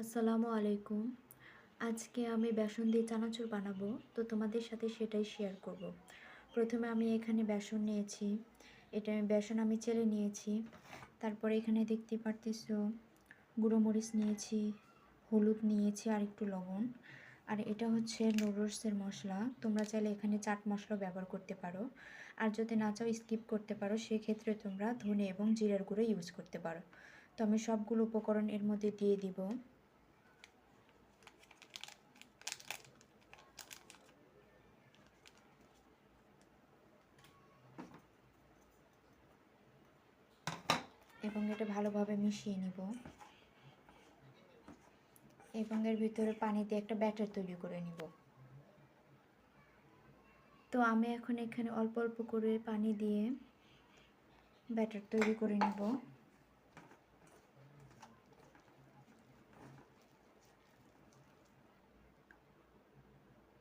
আসসালামু আলাইকুম। আজকে আমি বেসন দিয়ে চানাচুর বানাবো, তো তোমাদের সাথে সেটাই শেয়ার করব। প্রথমে আমি এখানে বেসন নিয়েছি, বেসন আমি চেলে নিয়েছি। তারপরে এখানে দেখতে পারতেছো গুঁড়ো মরিচ নিয়েছি, হলুদ নিয়েছি আর একটু লবণ। আর এটা হচ্ছে নুডলসের মশলা, তোমরা চাইলে এখানে চাট মশলা ব্যবহার করতে পারো। আর যদি না চাও স্কিপ করতে পারো, সেক্ষেত্রে তোমরা ধনে এবং জিরার গুঁড়ো ইউজ করতে পারো। তো আমি সবগুলো উপকরণ এর মধ্যে দিয়ে দিব। এবং এটা ভালোভাবে মিশিয়ে নিব এবং এর ভিতরে পানি দিয়ে একটা ব্যাটার তৈরি করে নিব। তো আমি এখন এখানে অল্প অল্প করে পানি দিয়ে ব্যাটার তৈরি করে নিব।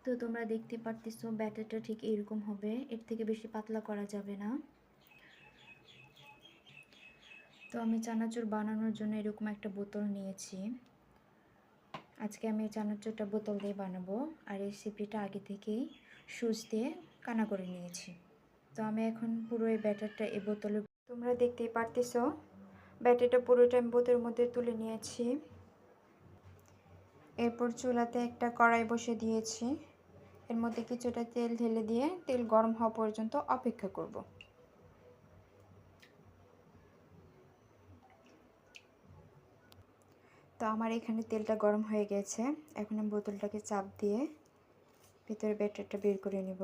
তো তোমরা দেখতে পারতেছো ব্যাটারটা ঠিক এরকম হবে, এর থেকে বেশি পাতলা করা যাবে না। তো আমি চানাচুর বানানোর জন্য এরকম একটা বোতল নিয়েছি। আজকে আমি চানাচুরটা বোতল দিয়ে বানাবো, আর রেসিপিটা আগে থেকেই সুজ দিয়ে কানা করে নিয়েছি। তো আমি এখন পুরো এই ব্যাটারটা এই বোতলে, তোমরা দেখতেই পারতেছো ব্যাটারটা পুরোটা আমি বোতলের মধ্যে তুলে নিয়েছি। এরপর চুলাতে একটা কড়াই বসে দিয়েছি, এর মধ্যে কিছুটা তেল ঢেলে দিয়ে তেল গরম হওয়া পর্যন্ত অপেক্ষা করব। তো আমার এখানে তেলটা গরম হয়ে গেছে, এখন আমি বোতলটাকে চাপ দিয়ে ভিতরে ব্যাটারটা বের করে নিব।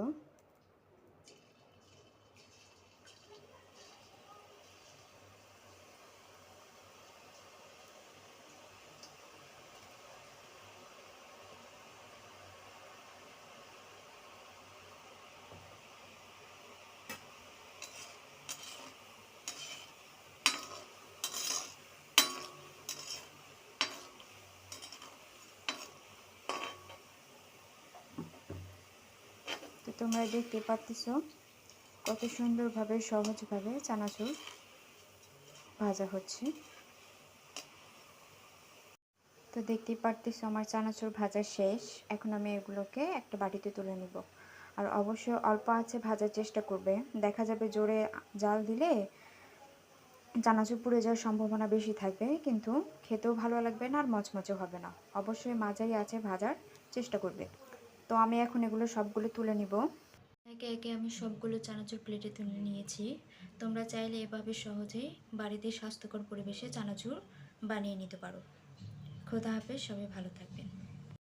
তো তোমরা দেখতে পারতেছো কত সুন্দরভাবে সহজভাবে চানাচুর ভাজা হচ্ছে। তো দেখতেই পারতেছো আমার চানাচুর ভাজা শেষ, এখন আমি এগুলোকে একটা বাটিতে তুলে নিব। আর অবশ্যই অল্প আঁচে ভাজার চেষ্টা করবে, দেখা যাবে জোরে জাল দিলে চানাচুর পুড়ে যাওয়ার সম্ভাবনা বেশি থাকবে, কিন্তু খেতেও ভালো লাগবে না আর মচমচে হবে না। অবশ্যই মাঝারি আঁচে ভাজার চেষ্টা করবে। তো আমি এখন এগুলো সবগুলো তুলে নিব। একে একে আমি সবগুলো চানাচুর প্লেটে তুলে নিয়েছি। তোমরা চাইলে এভাবে সহজেই বাড়িতে স্বাস্থ্যকর পরিবেশে চানাচুর বানিয়ে নিতে পারো। খোদা হাফেজ, সবাই ভালো থাকবেন।